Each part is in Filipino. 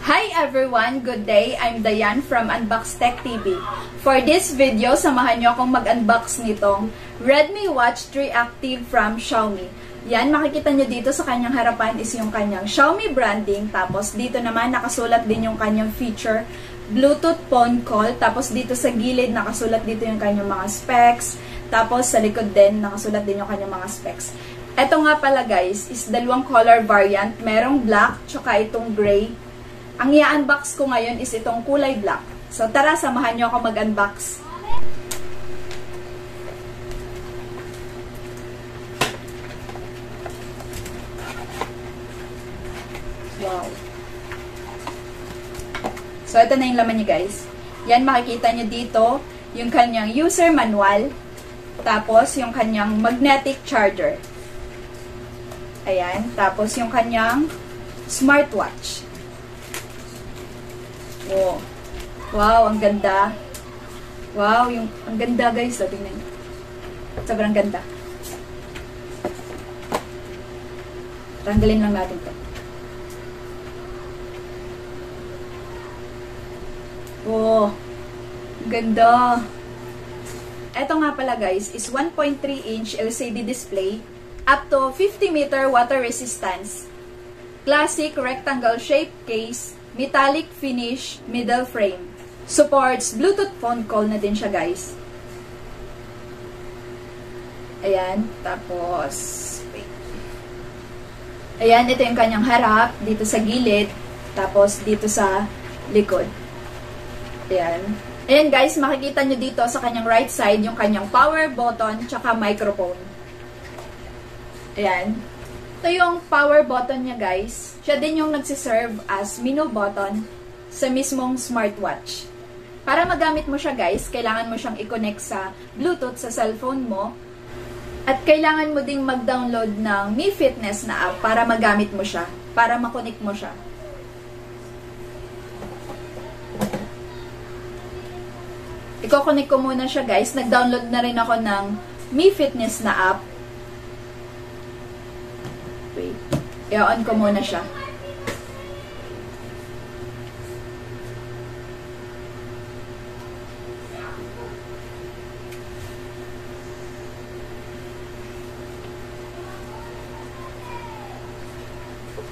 Hi everyone! Good day! I'm Dayan from Unbox Tech TV. For this video, samahan nyo akong mag-unbox nitong Redmi Watch 3 Active from Xiaomi. Yan, makikita nyo dito sa kanyang harapan is yung kanyang Xiaomi branding. Tapos dito naman nakasulat din yung kanyang feature, Bluetooth phone call. Tapos dito sa gilid nakasulat dito yung kanyang mga specs. Tapos sa likod din nakasulat din yung kanyang mga specs. Ito nga pala guys, is dalawang color variant. Merong black, tsaka itong gray. Ang i-unbox ko ngayon is itong kulay black. So tara, samahan nyo ako mag-unbox. Wow. So ito na yung laman niya guys. Yan, makikita nyo dito yung kanyang user manual. Tapos yung kanyang magnetic charger. Ayan. Tapos yung kanyang smartwatch. Oh. Wow, ang ganda. Wow, ang ganda guys. So, tingnan niyo. Sobrang ganda. Tanggalin lang natin to. Oh, ganda. Ito nga pala guys, is 1.3 inch LCD display, up to 50 meter water resistance, classic rectangle shape case, metallic finish, middle frame. Supports Bluetooth phone call na din siya guys. Ayan, tapos wait. Ayan, ito yung kanyang harap, dito sa gilid, tapos dito sa likod. Ayan. Ayan guys, makikita nyo dito sa kanyang right side yung kanyang power button tsaka microphone. Ayan. Ito yung power button niya guys. Siya din yung nagsiserve as menu button sa mismong smartwatch. Para magamit mo siya guys, kailangan mo siyang i-connect sa Bluetooth sa cellphone mo. At kailangan mo ding mag-download ng Mi Fitness na app para magamit mo siya. Para makonect mo siya. I-connect ko muna siya guys. Nag-download na rin ako ng Mi Fitness na app. Wait. I-on ko muna siya.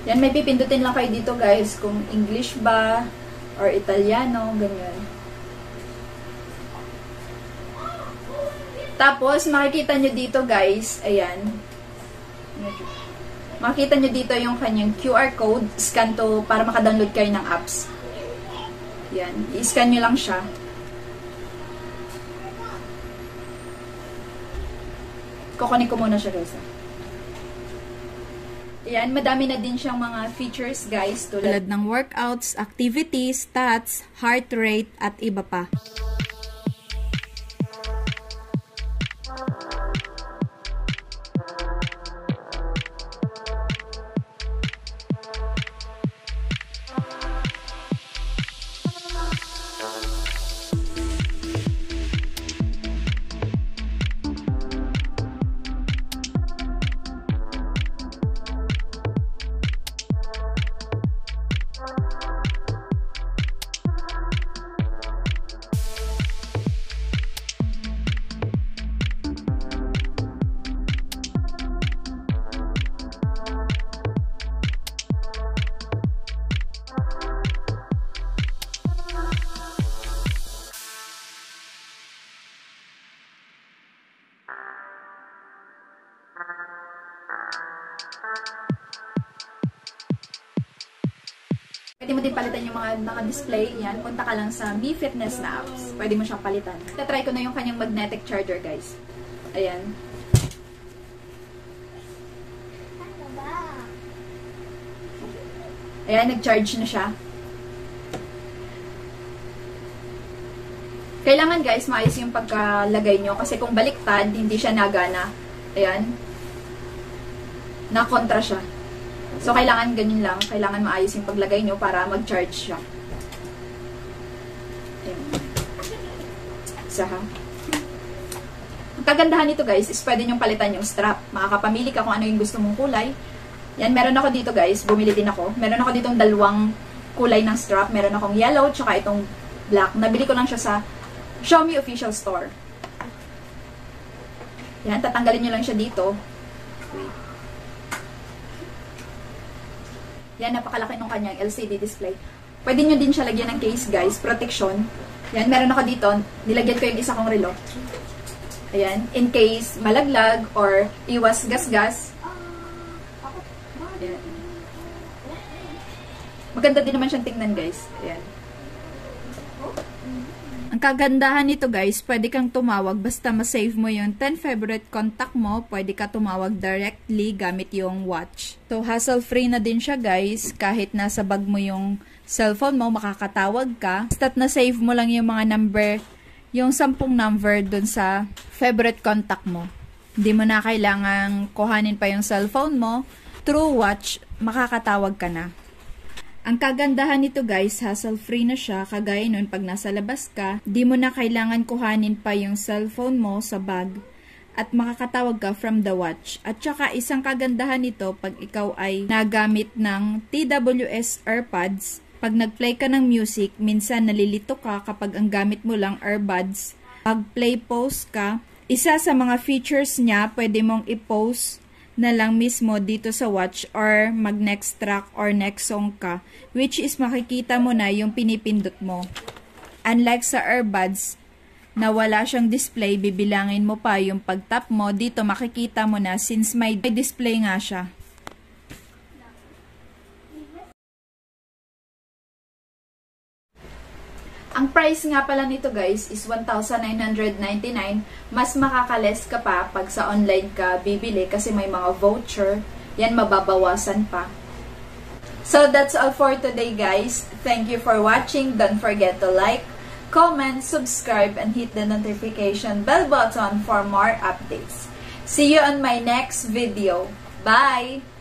Yan, may pipindutin lang kayo dito guys kung English ba or Italiano, ganyan. Tapos, makikita nyo dito guys, ayan. Makikita nyo dito yung kanyang QR code. Scan to para makadownload kayo ng apps. Yan. I-scan nyo lang siya. Kukunin ko muna siya guys. Ayan. Madami na din siyang mga features guys. Tulad ng workouts, activities, stats, heart rate, at iba pa. Pwede mo din palitan yung mga naka-display. Yan, punta ka lang sa Mi Fitness na apps. Pwede mo siyang palitan. Tatry ko na yung kanyang magnetic charger, guys. Ayan. Ayan, nag-charge na siya. Kailangan, guys, maayos yung pagkalagay nyo. Kasi kung baliktad, hindi siya nagana. Ayan. Na-contra siya. So, kailangan ganyan lang. Kailangan maayos yung paglagay nyo para mag-charge siya. Ayan. Isa ha. Ang kagandahan nito guys is pwede nyong palitan yung strap. Makakapamili ka kung ano yung gusto mong kulay. Yan, meron ako dito guys. Bumili din ako. Meron ako ditong dalawang kulay ng strap. Meron akong yellow, tsaka itong black. Nabili ko lang siya sa Xiaomi official store. Yan, tatanggalin nyo lang siya dito. Wait. Yan, napakalaki nung kanyang LCD display. Pwede nyo din siya lagyan ng case, guys. Protection. Yan, meron ako dito. Nilagyan ko yung isa kong relo. Ayan, in case malaglag or iwas gas-gas. Ayan. Maganda din naman siyang tingnan, guys. Ayan. Ang kagandahan nito, guys, pwede kang tumawag basta ma-save mo yung 10 favorite contact mo, pwede ka tumawag directly gamit yung watch. So, hassle-free na din siya, guys. Kahit nasa bag mo yung cellphone mo, makakatawag ka. Basta't na-save mo lang yung mga number, yung 10 number dun sa favorite contact mo. Hindi mo na kailangang kuhanin pa yung cellphone mo. Through watch, makakatawag ka na. Ang kagandahan nito, guys, hassle-free na siya. Kagaya nun, pag nasa labas ka, di mo na kailangan kuhanin pa yung cellphone mo sa bag at makakatawag ka from the watch. At saka, isang kagandahan nito, pag ikaw ay nagamit ng TWS AirPods, pag nag-play ka ng music, minsan nalilito ka kapag ang gamit mo lang AirPods. Pag play pause ka, isa sa mga features niya, pwede mong i-pause na lang mismo dito sa watch or mag next track or next song ka, which is makikita mo na yung pinipindot mo. Unlike sa earbuds na wala siyang display, bibilangin mo pa yung pag-tap mo, dito makikita mo na since may display nga siya. Ang price nga pala nito, guys, is 1,999. Mas makakales ka pa pag sa online ka bibili kasi may mga voucher. Yan, mababawasan pa. So, that's all for today, guys. Thank you for watching. Don't forget to like, comment, subscribe, and hit the notification bell button for more updates. See you on my next video. Bye!